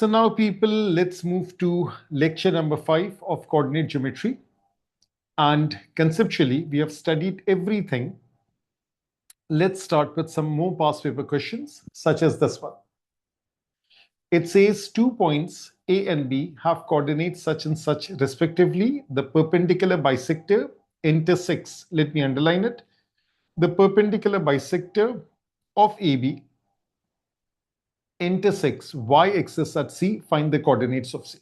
So now people, let's move to lecture number 5 of coordinate geometry. And conceptually, we have studied everything. Let's start with some more past paper questions, such as this one. It says 2 points A and B have coordinates such and such respectively. The perpendicular bisector intersects, let me underline it, the perpendicular bisector of AB intersects y-axis at C, find the coordinates of C.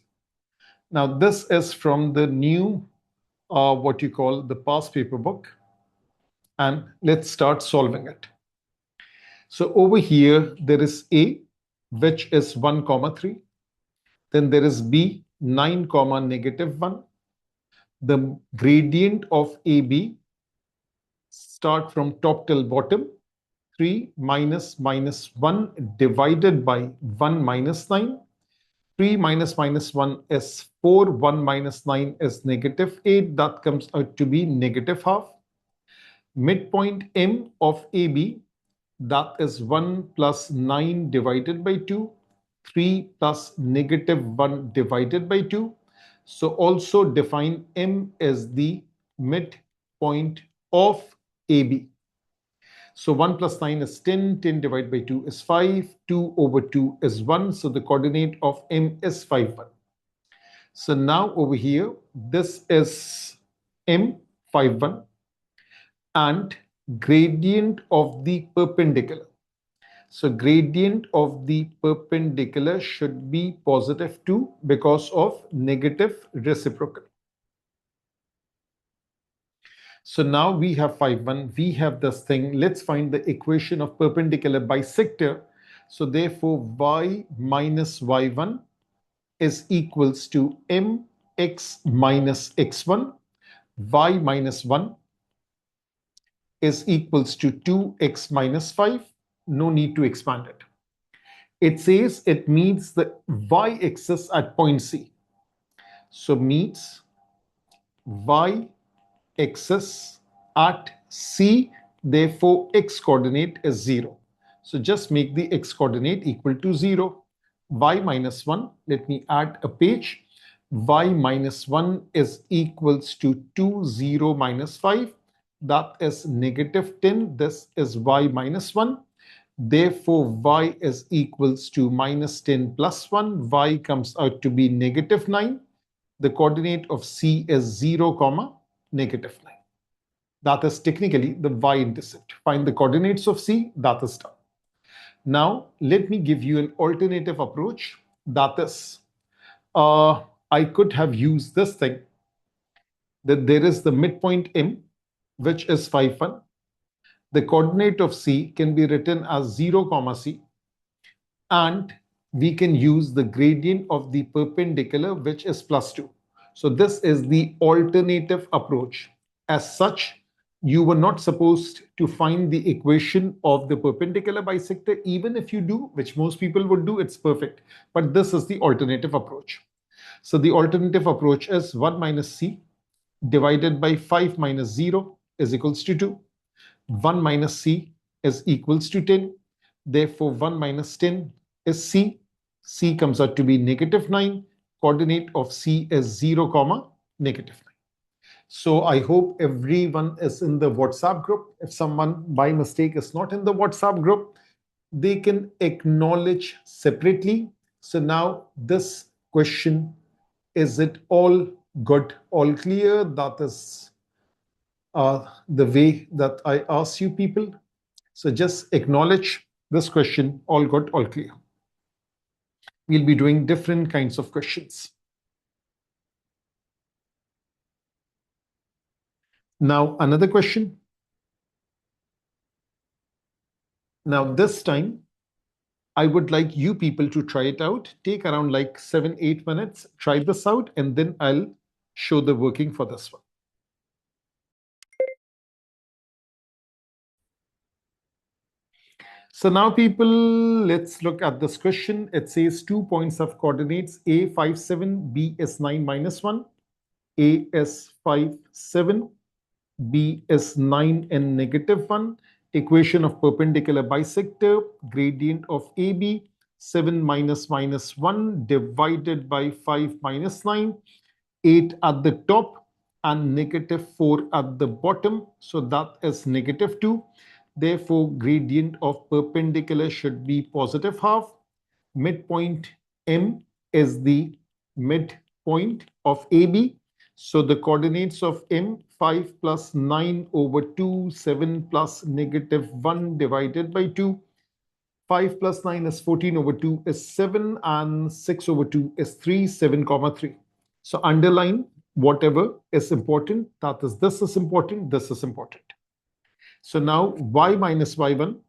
Now this is from the new, what you call the past paper book. And let's start solving it. So over here, there is A, which is 1, 3. Then there is B, 9, -1. The gradient of AB, start from top till bottom, 3 minus -1 divided by 1 minus 9. 3 minus -1 is 4, 1 minus 9 is -8. That comes out to be -½ Midpoint M of AB, that is 1 plus 9 divided by 2, 3 plus -1 divided by 2. So also define M as the midpoint of AB. So 1 plus 9 is 10, 10 divided by 2 is 5, 2 over 2 is 1. So the coordinate of M is 5, 1. So now over here, this is M, 5, 1. And gradient of the perpendicular. So gradient of the perpendicular should be +2 because of negative reciprocal. So now we have 5, 1. We have this thing. Let's find the equation of perpendicular bisector. So therefore, y minus y1 is equals to mx minus x1. Y minus 1 is equals to 2x minus 5. No need to expand it. It says it meets the y-axis at point C. So meets y-axis at C. Therefore, x coordinate is 0. So just make the x coordinate equal to 0. Y minus 1, let me add a page. Y minus 1 is equals to 2, 0 minus 5. That is -10. This is y minus 1. Therefore, y is equals to -10 plus 1. Y comes out to be -9. The coordinate of C is 0, -9. That is technically the y-intercept. Find the coordinates of C, that is done. Now, let me give you an alternative approach. That is, I could have used this thing, that there is the midpoint M, which is 5, 1. The coordinate of C can be written as 0, C. And we can use the gradient of the perpendicular, which is +2. So this is the alternative approach. As such, you were not supposed to find the equation of the perpendicular bisector. Even if you do, which most people would do, it's perfect. But this is the alternative approach. So the alternative approach is 1 minus C divided by 5 minus 0 is equals to 2. 1 minus C is equals to 10. Therefore, 1 minus 10 is C. C comes out to be -9. Coordinate of C is 0, -9. So I hope everyone is in the WhatsApp group. If someone by mistake is not in the WhatsApp group, they can acknowledge separately. So now this question, is it all good, all clear? That is the way that I ask you people. So just acknowledge this question, all good, all clear. We'll be doing different kinds of questions. Now, another question. Now, this time, I would like you people to try it out. Take around like 7, 8 minutes, try this out, and then I'll show the working for this one. So now people, let's look at this question. It says 2 points of coordinates A 5, 7, B is 9 minus 1. A is 5, 7, B is 9 and -1. Equation of perpendicular bisector, gradient of AB, 7 minus 1 divided by 5 minus 9, 8 at the top and -4 at the bottom. So that is -2. Therefore, gradient of perpendicular should be positive half. Midpoint M is the midpoint of AB. So the coordinates of M, 5 plus 9 over 2, 7 plus -1 divided by 2. 5 plus 9 is 14 over 2 is 7 and 6 over 2 is 3, 7 comma 3. So underline whatever is important. That is, this is important, this is important. So now y minus y1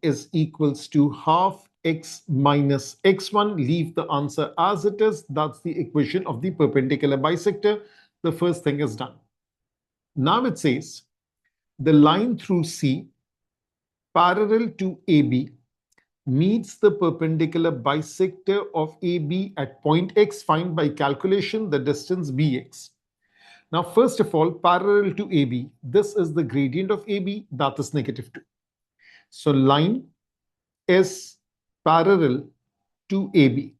is equals to half x minus x1. Leave the answer as it is. That's the equation of the perpendicular bisector. The first thing is done. Now it says the line through C parallel to AB meets the perpendicular bisector of AB at point X. Find by calculation the distance BX. Now, first of all, parallel to AB, this is the gradient of AB, that is -2. So line is parallel to AB.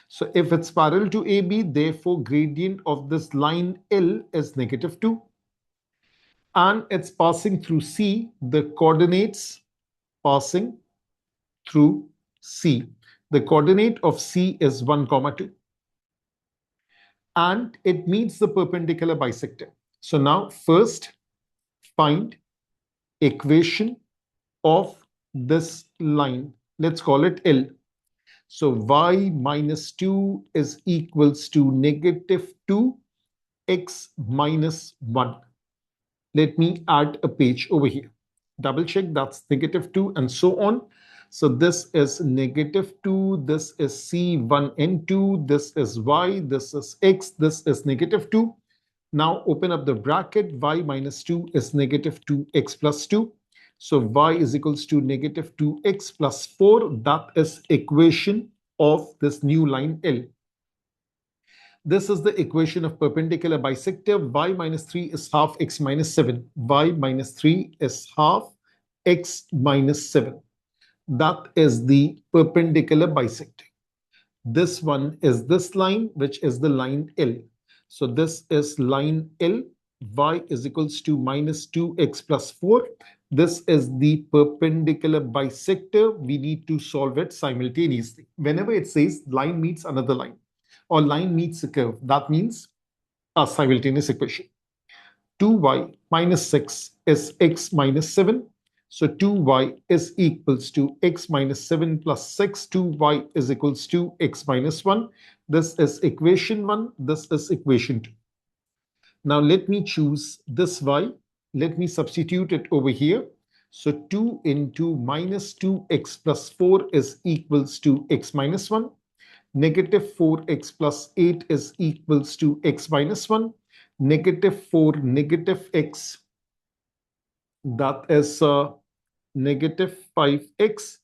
So if it's parallel to AB, therefore gradient of this line L is -2. And it's passing through C, the coordinates passing through C. The coordinate of C is 1, 2. And it meets the perpendicular bisector. So now first find equation of this line. Let's call it L. So y minus 2 is equals to -2 x minus 1. Let me add a page over here. Double check, that's -2 and so on. So this is -2, this is C1N2, this is y, this is x, this is -2. Now open up the bracket, y minus 2 is -2x plus 2. So y is equals to -2x plus 4. That is equation of this new line L. This is the equation of perpendicular bisector. Y minus 3 is half x minus 7. Y minus 3 is half x minus 7. That is the perpendicular bisector. This one is this line, which is the line L. So this is line L. Y is equals to -2x plus 4. This is the perpendicular bisector. We need to solve it simultaneously. Whenever it says line meets another line or line meets a curve, that means a simultaneous equation. 2y minus 6 is x minus 7. So 2y is equals to x minus 7 plus 6. 2y is equals to x minus 1. This is equation 1. This is equation 2. Now let me choose this y. Let me substitute it over here. So 2 into minus 2x plus 4 is equals to x minus 1. -4x plus 8 is equals to x minus 1. -4 -x, that is -5x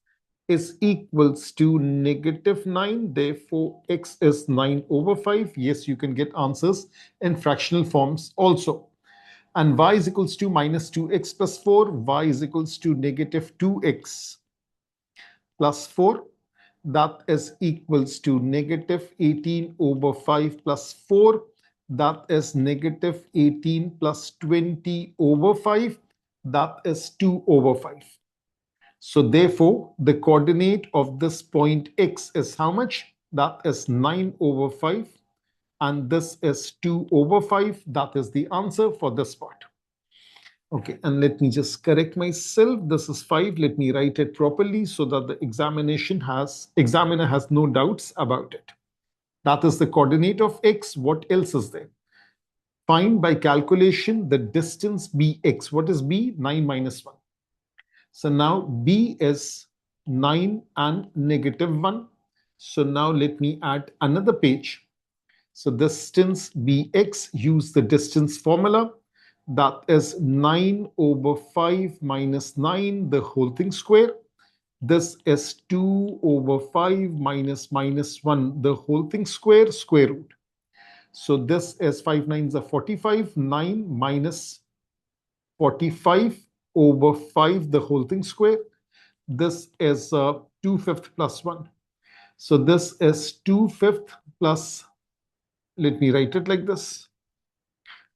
is equals to -9. Therefore, x is 9 over 5. Yes, you can get answers in fractional forms also. And y is equals to -2x plus 4. Y is equals to -2x plus 4. That is equals to -18 over 5 plus 4. That is -18 plus 20 over 5. That is 2 over 5. So therefore, the coordinate of this point x is how much? That is 9 over 5. And this is 2 over 5. That is the answer for this part. Okay, and let me just correct myself. This is 5. Let me write it properly so that the examiner has no doubts about it. That is the coordinate of x. What else is there? Find by calculation the distance bx. What is b? 9 minus 1. So now b is 9 and -1. So now let me add another page. So distance bx, use the distance formula. That is 9 over 5 minus 9, the whole thing square. This is 2 over 5 minus -1, the whole thing square root. So this is 5 nines are 45, 9 minus 45 over 5, the whole thing square. This is 2/5 plus 1. So this is 2/5 plus, let me write it like this.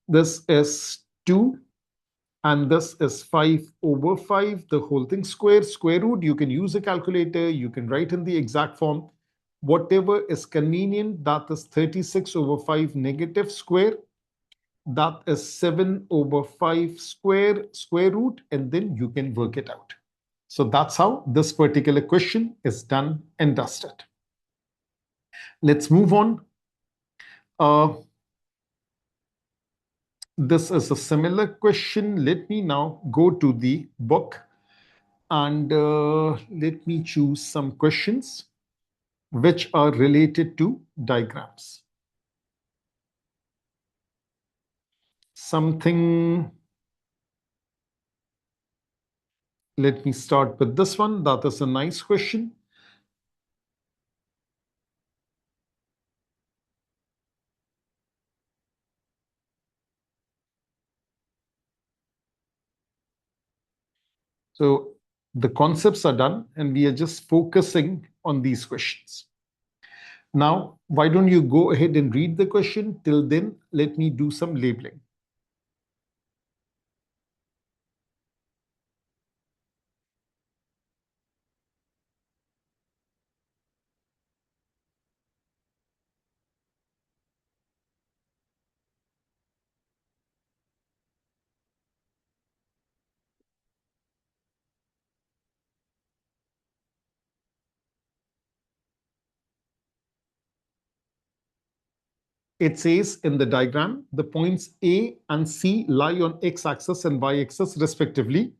This is 2 and this is 5/5, the whole thing square. Square root, you can use a calculator, you can write in the exact form. Whatever is convenient, that is 36/5 negative square. That is 7/5 square root, and then you can work it out. So that's how this particular question is done and dusted. Let's move on. This is a similar question. Let me now go to the book and let me choose some questions which are related to diagrams. Something, let me start with this one. That is a nice question. So the concepts are done and we are just focusing on these questions. Now, why don't you go ahead and read the question? Till then, let me do some labeling. It says in the diagram, the points A and C lie on x-axis and y-axis respectively,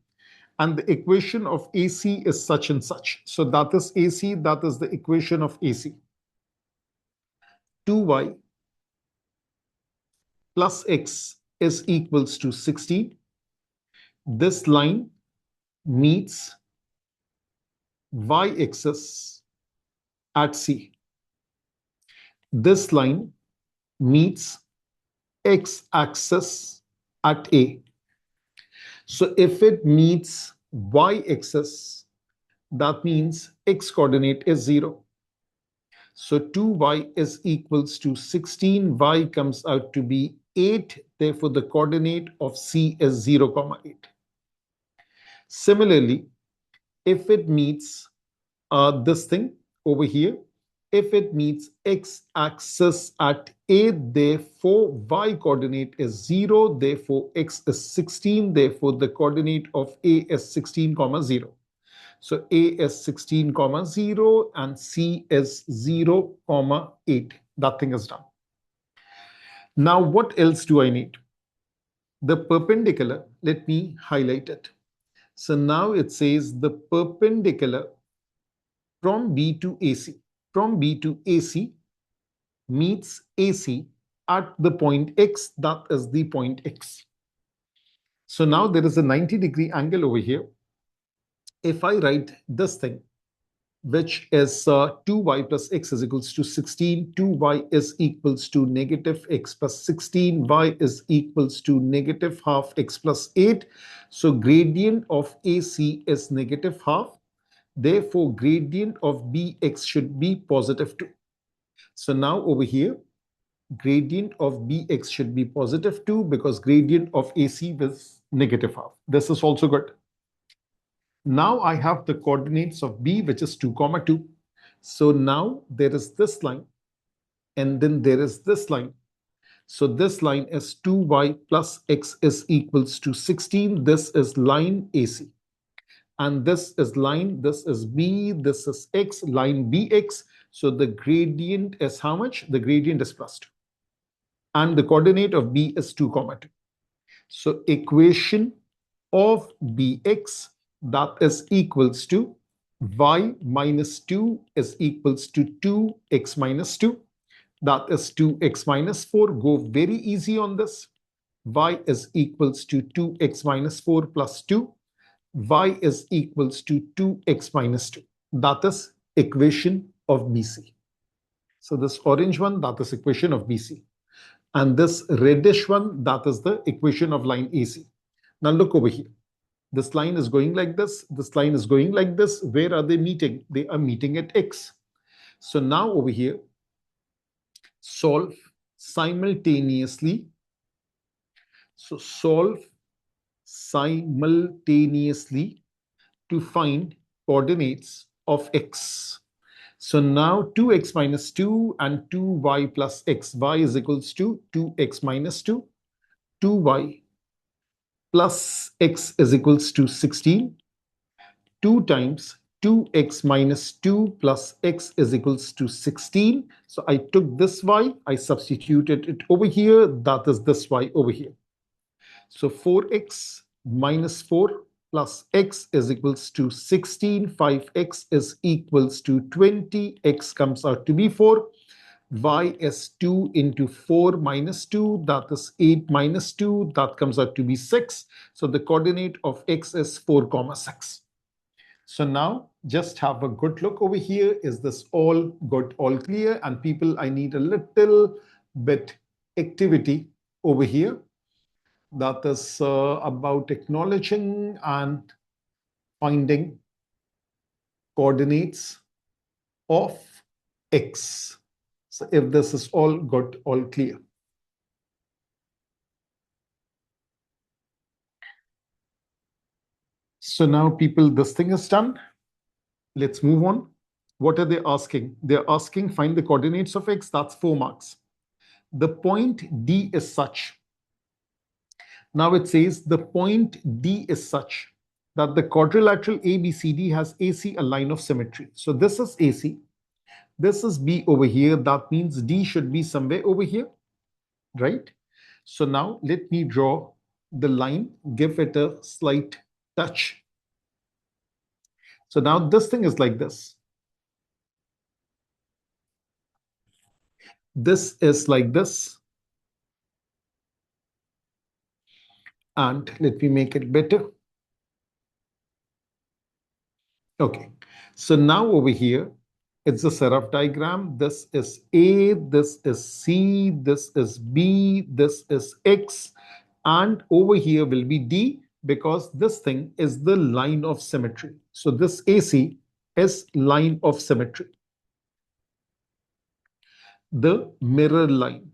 and the equation of AC is such and such. So that is AC, that is the equation of AC. 2y plus x is equals to 16. This line meets y-axis at C. This line meets x-axis at A. So if it meets y-axis, that means x coordinate is 0. So 2y is equals to 16. Y comes out to be 8. Therefore, the coordinate of C is 0, 8. Similarly, if it meets this thing over here, if it meets x-axis at A, therefore y coordinate is 0, therefore x is 16, therefore the coordinate of A is 16, 0. So A is 16, 0 and C is 0, 8. That thing is done. Now what else do I need? The perpendicular, let me highlight it. So now it says the perpendicular from B to AC. From B to AC meets AC at the point X, that is the point X. So now there is a 90-degree angle over here. If I write this thing, which is 2y plus x is equals to 16, 2y is equals to negative x plus 16, y is equals to negative half x plus 8. So gradient of AC is negative half. Therefore, gradient of bx should be positive 2. So now over here, gradient of bx should be positive 2 because gradient of AC was negative half. This is also good. Now I have the coordinates of B, which is 2, 2. So now there is this line, and then there is this line. So this line is 2y plus x is equals to 16. This is line AC. And this is line, this is B, this is x, line BX. So the gradient is how much? The gradient is plus 2. And the coordinate of B is 2, 2. So equation of BX, that is equals to y minus 2 is equals to 2x minus 2. That is 2x minus 4. Go very easy on this. Y is equals to 2x minus 4 plus 2. Y is equals to 2x minus 2. That is equation of BC. So this orange one, that is equation of BC. And this reddish one, that is the equation of line AC. Now look over here. This line is going like this. This line is going like this. Where are they meeting? They are meeting at x. So now over here, solve simultaneously. So solve simultaneously to find coordinates of x. So now 2x minus 2 and 2y plus x. Y is equals to 2x minus 2. 2y plus x is equals to 16. 2 times 2x minus 2 plus x is equals to 16. So I took this y, I substituted it over here. That is this y over here. So 4x minus 4 plus x is equals to 16. 5x is equals to 20. X comes out to be 4. Y is 2 into 4 minus 2. That is 8 minus 2. That comes out to be 6. So the coordinate of x is 4, 6. So now just have a good look over here. Is this all good, all clear? And people, I need a little bit activity over here. That is about acknowledging and finding coordinates of x. So if this is all good, all clear. So now people, this thing is done. Let's move on. What are they asking? They're asking find the coordinates of x. That's 4 marks. The point D is such. Now it says the point D is such that the quadrilateral ABCD has AC, a line of symmetry. So this is AC. This is B over here. That means D should be somewhere over here, right? So now let me draw the line, give it a slight touch. So now this thing is like this. This is like this. And let me make it better. Okay. So now over here, it's a serif diagram. This is A, this is C, this is B, this is X, and over here will be D because this thing is the line of symmetry. So this AC is line of symmetry. The mirror line.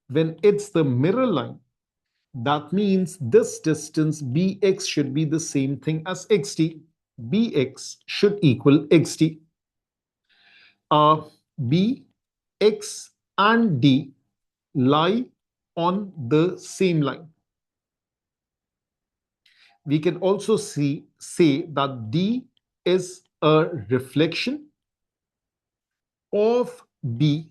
When it's the mirror line, that means this distance bx should be the same thing as xt. Bx should equal xt. B, x, and d lie on the same line. We can also say that d is a reflection of b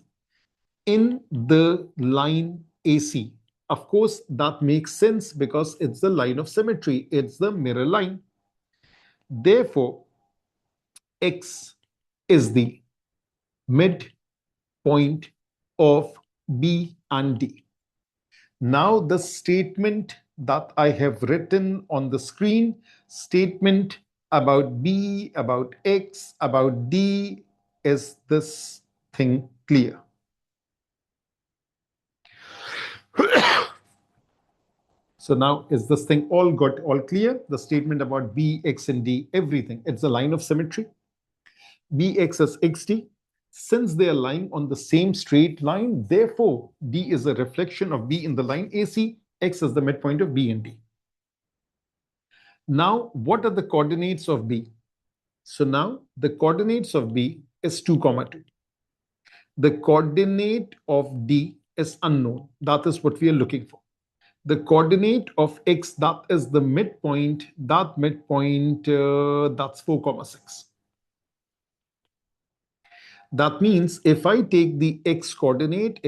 in the line AC. Of course, that makes sense because it's the line of symmetry. It's the mirror line. Therefore, X is the midpoint of B and D. Now the statement that I have written on the screen, statement about B, about X, about D, is this thing clear? So now is this thing all got all clear? The statement about B, X, and D, everything. It's a line of symmetry. Bx is xt. Since they are lying on the same straight line, therefore D is a reflection of B in the line AC. X is the midpoint of B and D. Now, what are the coordinates of B? So now the coordinates of B is 2, 2. The coordinate of D is unknown. That is what we are looking for. The coordinate of x, that is the midpoint, that midpoint, that's 4, 6. That means if I take the x coordinate,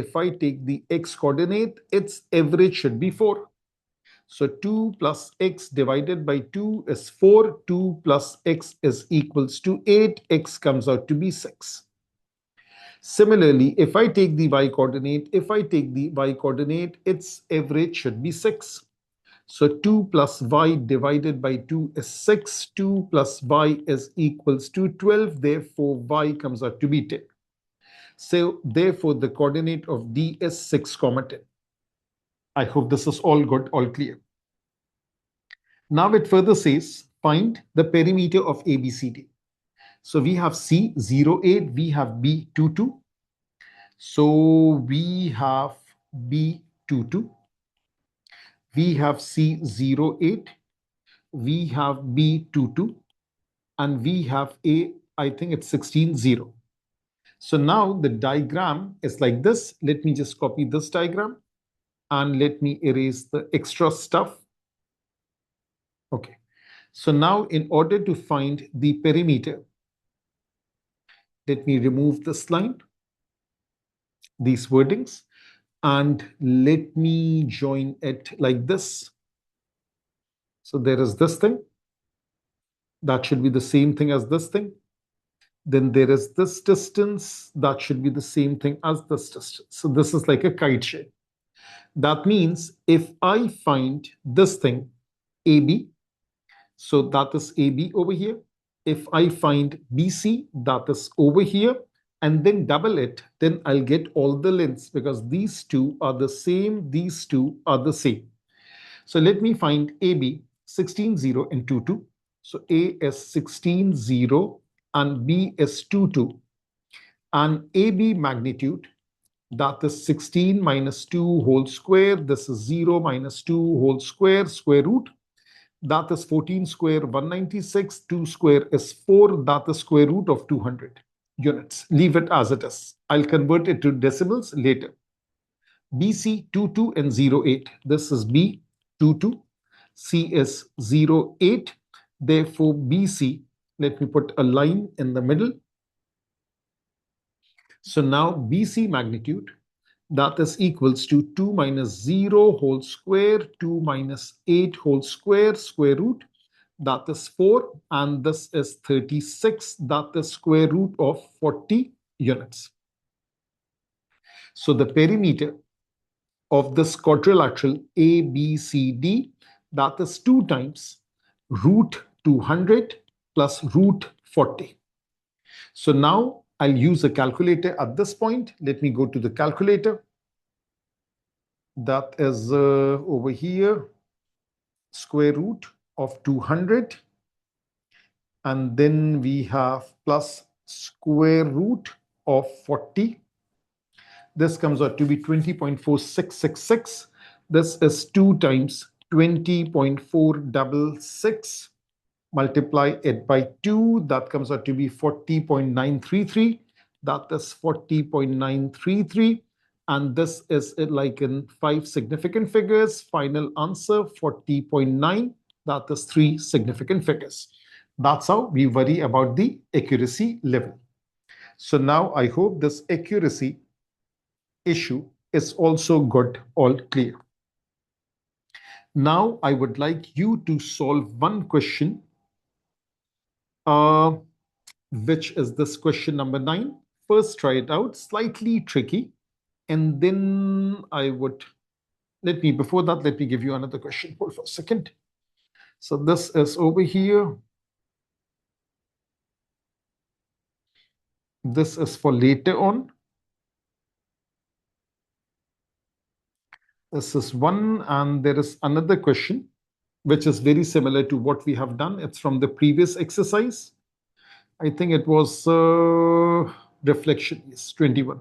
its average should be 4. So 2 plus x divided by 2 is 4. 2 plus x is equals to 8. X comes out to be 6. Similarly, if I take the y coordinate, its average should be 6. So 2 plus y divided by 2 is 6. 2 plus y is equals to 12. Therefore, y comes out to be 10. So therefore, the coordinate of D is 6, 10. I hope this is all good, all clear. Now it further says, find the perimeter of ABCD. So we have C 08, we have B 22. So we have B 22, we have C 08, we have B 22, and we have A, I think it's 16 0. So now the diagram is like this. Let me just copy this diagram and let me erase the extra stuff. Okay. So now in order to find the perimeter, let me remove this line, these wordings, and let me join it like this. So there is this thing. That should be the same thing as this thing. Then there is this distance. That should be the same thing as this distance. So this is like a kite shape. That means if I find this thing, AB, so that is AB over here. If I find BC, that is over here, and then double it, then I'll get all the lengths because these two are the same, these two are the same. So let me find AB, 16 0 and 22. So A is 16 0 and B is 22. And AB magnitude, that is 16 minus 2 whole square. This is 0 minus 2 whole square, square root. That is 14 square, 196. 2 square is 4. That is square root of 200 units. Leave it as it is. I'll convert it to decimals later. BC 22 and 08. This is B 22. C is 08. Therefore, BC, let me put a line in the middle. So now BC magnitude, that is equals to 2 minus 0 whole square, 2 minus 8 whole square, square root, that is 4, and this is 36, that is square root of 40 units. So the perimeter of this quadrilateral ABCD, that is 2 times root 200 plus root 40. So now I'll use a calculator at this point. Let me go to the calculator. That is over here, square root of 200. And then we have plus square root of 40. This comes out to be 20.4666. This is 2 times 20.466. Multiply it by 2. That comes out to be 40.933. That is 40.933. And this is like in 5 significant figures. Final answer 40.9. That is 3 significant figures. That's how we worry about the accuracy level. So now I hope this accuracy issue is also got all clear. Now I would like you to solve one question, which is this question number 9. First, try it out, slightly tricky. And then before that, let me give you another question. Hold for a second. So this is over here. This is for later on. This is one, and there is another question, which is very similar to what we have done. It's from the previous exercise. I think it was reflection, yes, 21.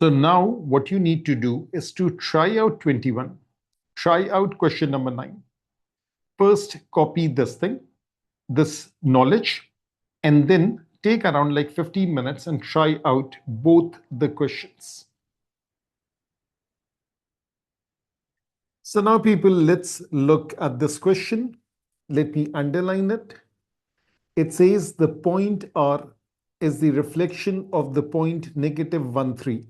So now what you need to do is to try out 21, try out question number 9. First, copy this thing, this knowledge, and then take around like 15 minutes and try out both the questions. So now people, let's look at this question. Let me underline it. It says the point R is the reflection of the point -1, 3.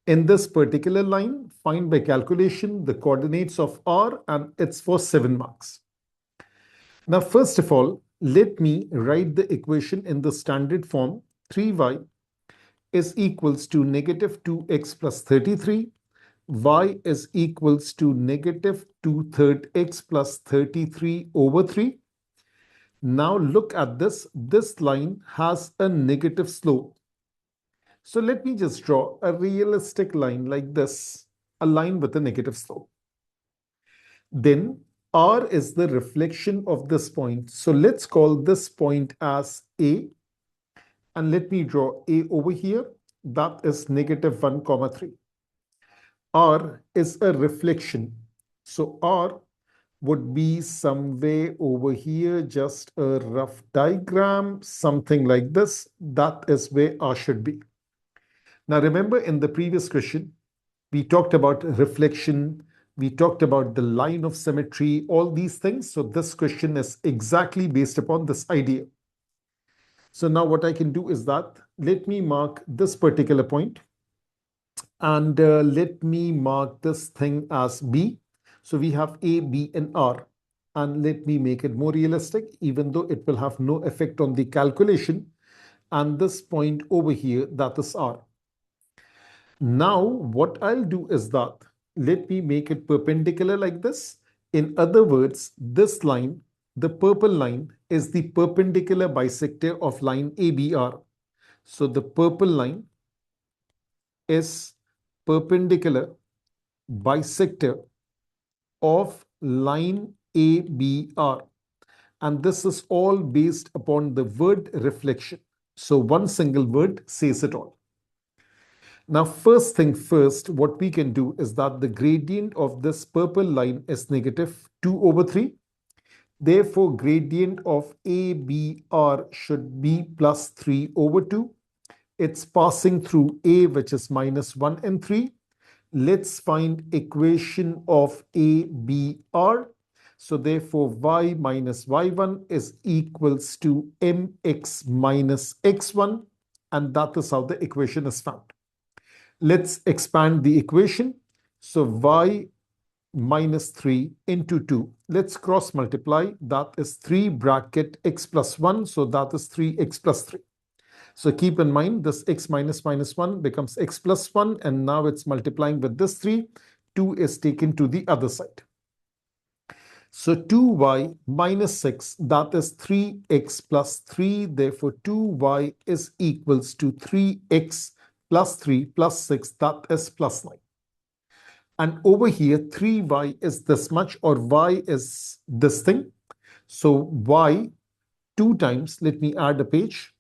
In this particular line, find by calculation the coordinates of R, and it's for 7 marks. Now, first of all, let me write the equation in the standard form. 3y is equals to -2x plus 33 y is equals to negative 2/3 x plus 33 over 3. Now look at this. This line has a negative slope. So let me just draw a realistic line like this, a line with a negative slope. Then R is the reflection of this point. So let's call this point as A. And let me draw A over here. That is negative 1, comma 3. R is a reflection. So R would be somewhere over here, just a rough diagram, something like this. That is where R should be. Now remember, in the previous question, we talked about reflection, we talked about the line of symmetry, all these things. So this question is exactly based upon this idea. So now what I can do is that let me mark this particular point and let me mark this thing as B. So we have A, B, and R. And let me make it more realistic, even though it will have no effect on the calculation. And this point over here, that is R. Now, what I'll do is that let me make it perpendicular like this. In other words, this line, the purple line, is the perpendicular bisector of line ABR. So the purple line is perpendicular bisector of line ABR. And this is all based upon the word reflection. So one single word says it all. Now, first thing first, what we can do is that the gradient of this purple line is negative 2 over 3. Therefore, gradient of ABR should be plus 3 over 2. It's passing through A, which is minus 1 and 3. Let's find equation of ABR. So therefore, y minus y1 is equals to mx minus x1. And that is how the equation is found. Let's expand the equation. So y minus 3 into 2. Let's cross multiply. That is 3 bracket x plus 1. So that is 3x plus 3. So keep in mind, this x minus minus 1 becomes x plus 1. And now it's multiplying with this 3. 2 is taken to the other side. So 2y minus 6, that is 3x plus 3. Therefore, 2y is equals to 3x plus 3 plus 6, that is plus 9. And over here, 3y is this much, or y is this thing. So y 2 times, let me add a page.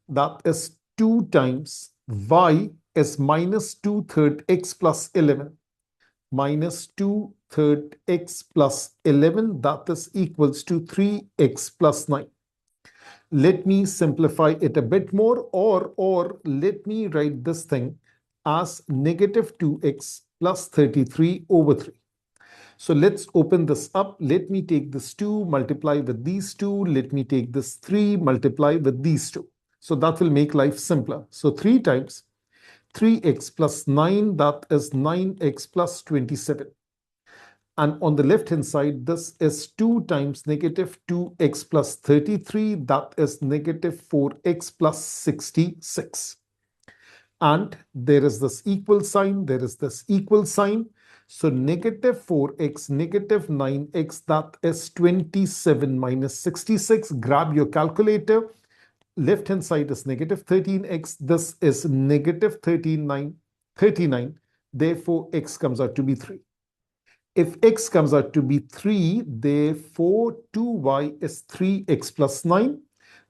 That is 2 times y is minus 2/3 x plus 11. Minus 2/3 x plus 11, that is equals to 3x plus 9. Let me simplify it a bit more, or let me write this thing as negative 2x plus 33 over 3. So let's open this up. Let me take this 2, multiply with these 2. Let me take this 3, multiply with these 2. So that will make life simpler. So 3 times 3x plus 9, that is 9x plus 27. And on the left-hand side, this is 2 times negative 2x plus 33. That is negative 4x plus 66. And there is this equal sign. There is this equal sign. So negative 4x, negative 9x, that is 27 minus 66. Grab your calculator. Left-hand side is negative 13x. This is negative 39. Therefore, x comes out to be 3. If x comes out to be 3, therefore 2y is 3x plus 9.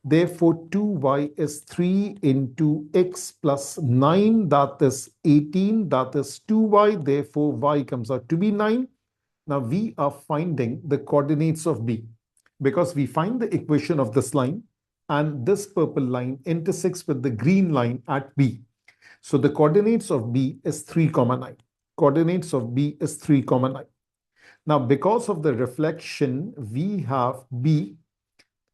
Therefore 2y is 3 into x plus 9. That is 18. That is 2y. Therefore y comes out to be 9. Now we are finding the coordinates of B, because we find the equation of this line, and this purple line intersects with the green line at B. So the coordinates of B is 3, 9. Coordinates of B is 3, 9. Now, because of the reflection, we have B,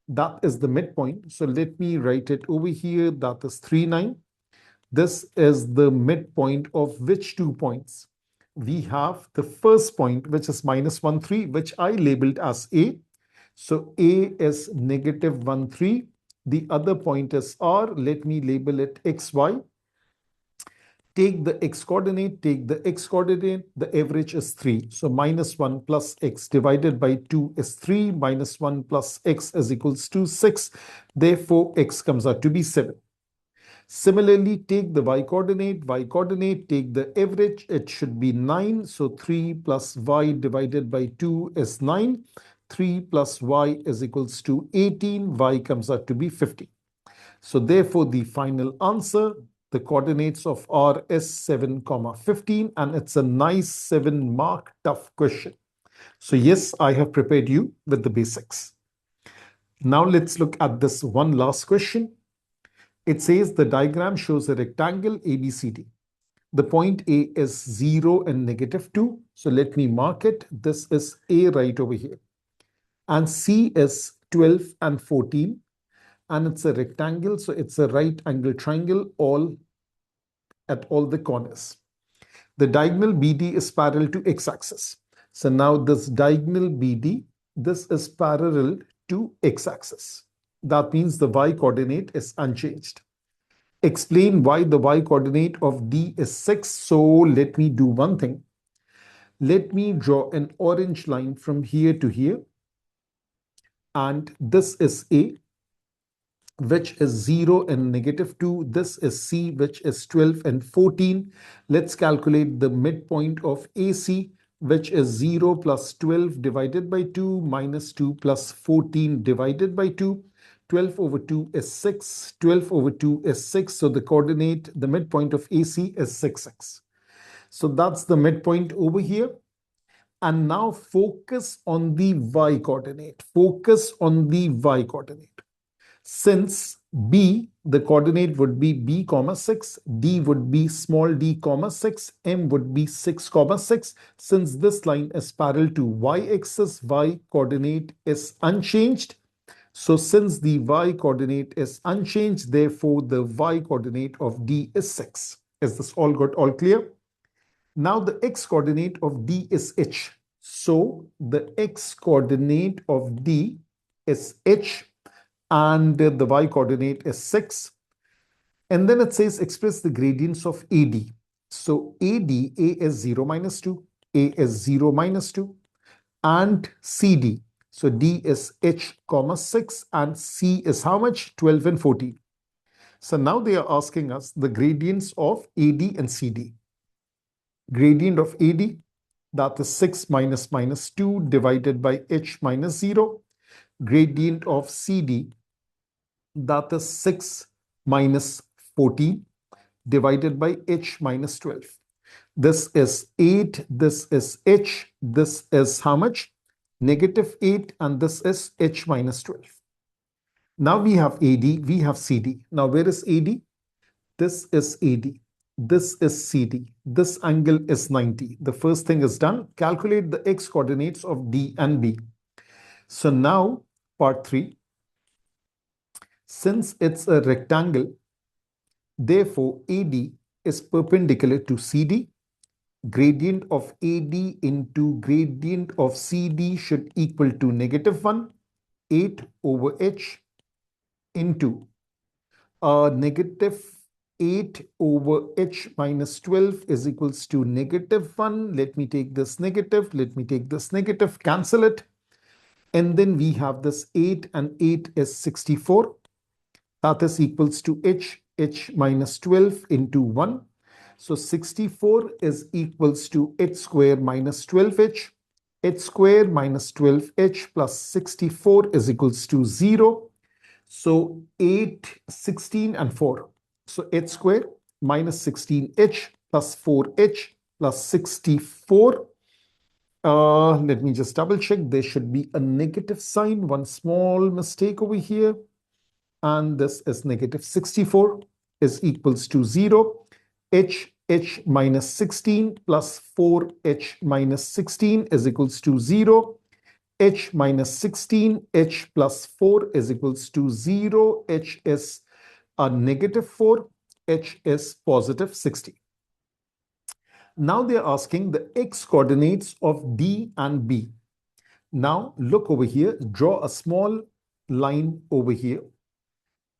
that is the midpoint. So let me write it over here. That is 3, 9. This is the midpoint of which 2 points? We have the first point, which is minus 1, 3, which I labeled as A. So A is negative 1, 3. The other point is R. Let me label it XY. Take the x-coordinate, take the x-coordinate, the average is 3. So minus 1 plus x divided by 2 is 3, minus 1 plus x is equals to 6. Therefore, x comes out to be 7. Similarly, take the y-coordinate, take the average, it should be 9. So 3 plus y divided by 2 is 9. 3 plus y is equals to 18, y comes out to be 50. So therefore, the final answer, the coordinates of R is 7, 15, and it's a nice 7-mark tough question. So yes, I have prepared you with the basics. Now let's look at this one last question. It says the diagram shows a rectangle ABCD. The point A is 0 and negative 2. So let me mark it. This is A right over here. And C is 12 and 14. And it's a rectangle, so it's a right angle triangle at all the corners. The diagonal BD is parallel to x-axis. So now this diagonal BD, this is parallel to x-axis. That means the y-coordinate is unchanged. Explain why the y-coordinate of D is 6. So let me do one thing. Let me draw an orange line from here to here. And this is A, which is 0 and negative 2. This is C, which is 12 and 14. Let's calculate the midpoint of AC, which is 0 plus 12 divided by 2 minus 2 plus 14 divided by 2. 12 over 2 is 6. 12 over 2 is 6. So the coordinate, the midpoint of AC is 6x. So that's the midpoint over here. And now focus on the y coordinate. Focus on the y coordinate. Since B, the coordinate would be B, 6, D would be small d, 6, M would be 6, 6. Since this line is parallel to y-axis, y coordinate is unchanged. So since the y coordinate is unchanged, therefore the y coordinate of D is 6. Is this all good, all clear? Now the x coordinate of D is h. So the x coordinate of D is h. And the y coordinate is 6. And then it says express the gradients of AD. So AD, A is 0 minus 2, A is 0 minus 2, and CD. So D is h, 6, and C is how much? 12 and 14. So now they are asking us the gradients of AD and CD. Gradient of AD, that is 6 minus 2 divided by h minus 0. Gradient of CD, that is 6 minus 14 divided by h minus 12. This is 8, this is h, this is how much? Negative 8, and this is h minus 12. Now we have AD, we have CD. Now where is AD? This is AD. This is CD. This angle is 90. The first thing is done. Calculate the x coordinates of D and B. So now part 3. Since it's a rectangle, therefore AD is perpendicular to CD. Gradient of AD into gradient of CD should equal to -1, 8 over h into negative 8 over h minus 12 is equals to -1. Let me take this negative. Let me take this negative. Cancel it. And then we have this 8, and 8 is 64. That is equals to h minus 12 into 1. So 64 is equals to h square minus 12h. H square minus 12h plus 64 is equals to 0. So 8, 16, and 4. So h square minus 16h plus 4h plus 64. Let me just double check. There should be a negative sign. One small mistake over here. And this is negative 64 is equals to 0. h minus 16 plus 4h minus 16 is equals to 0. h minus 16, h plus 4 is equals to 0. H is a negative 4. H is positive 60. Now they're asking the x coordinates of D and B. Now look over here. Draw a small line over here.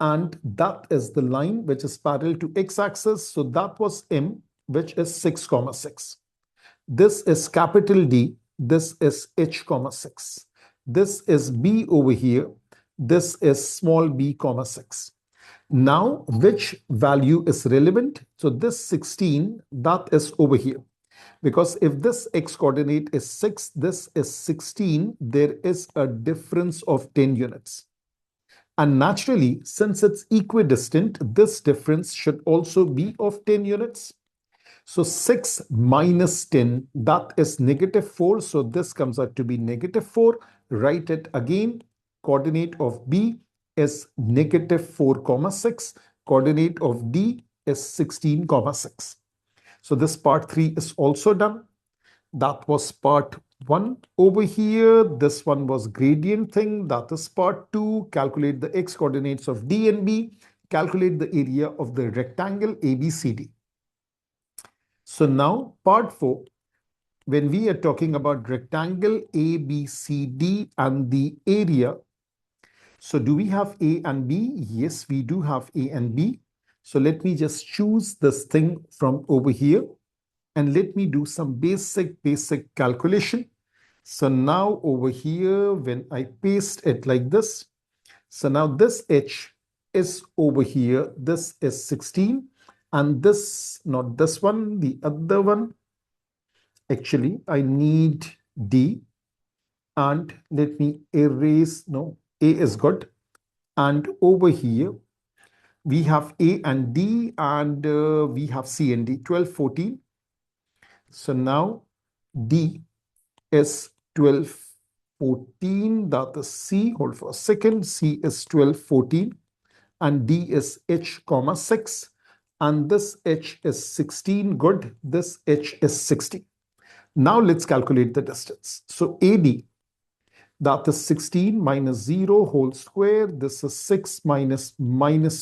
And that is the line which is parallel to x-axis. So that was M. which is 6, comma 6. This is capital D. This is H, comma 6. This is B over here. This is small b, comma 6. Now, which value is relevant? So this 16, that is over here. Because if this x coordinate is 6, this is 16, there is a difference of 10 units. And naturally, since it's equidistant, this difference should also be of 10 units. So 6 minus 10, that is negative 4. So this comes out to be negative 4. Write it again. Coordinate of B is negative 4, comma 6. Coordinate of D is 16, comma 6. So this part 3 is also done. That was part 1. Over here, this one was gradient thing. That is part 2. Calculate the x coordinates of D and B. Calculate the area of the rectangle ABCD. So now part 4, when we are talking about rectangle ABCD and the area, so do we have A and B? Yes, we do have A and B. So let me just choose this thing from over here and let me do some basic calculation. So now over here, when I paste it like this, so now this H is over here, this is 16, and this, not this one, the other one, actually I need D, and let me erase, no, A is good, and over here we have A and D, and we have C and D, 12, 14. So now D is 12, 14, that is C, hold for a second, C is 12, 14, and D is H, comma 6, and this H is 16, good, this H is 60. Now let's calculate the distance. So AD, that is 16 minus 0 whole square, this is 6 minus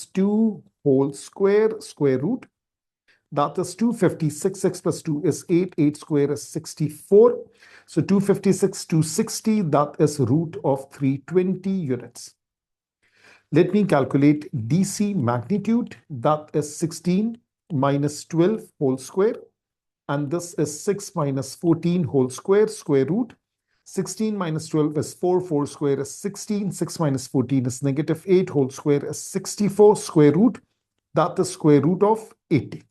2 whole square root. That is 256, 6 plus 2 is 8, 8 square is 64. So 256, 260, that is root of 320 units. Let me calculate DC magnitude, that is 16 minus 12 whole square. And this is 6 minus 14 whole square root. 16 minus 12 is 4, 4 square is 16, 6 minus 14 is negative 8, whole square is 64, square root, that is square root of 80.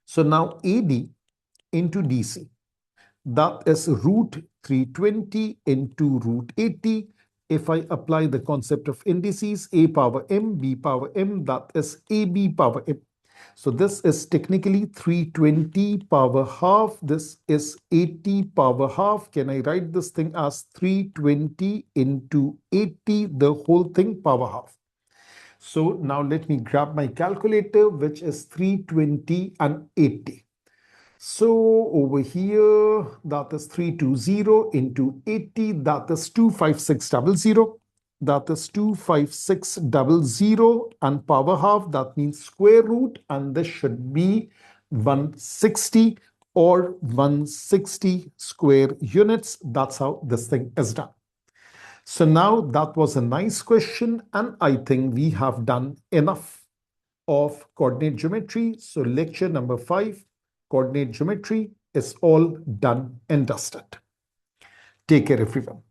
So now AD into DC, that is root 320 into root 80. If I apply the concept of indices, A power M, B power M, that is AB power M. So this is technically 320 power half. This is 80 power half. Can I write this thing as 320 into 80, the whole thing power half? So now let me grab my calculator, which is 320 and 80. So over here, that is 320 into 80, that is 25600. That is 25600 and power half, that means square root, and this should be 160 or 160 square units. That's how this thing is done. So now that was a nice question, and I think we have done enough of coordinate geometry. So lecture number 5, coordinate geometry, is all done and dusted. Take care, everyone.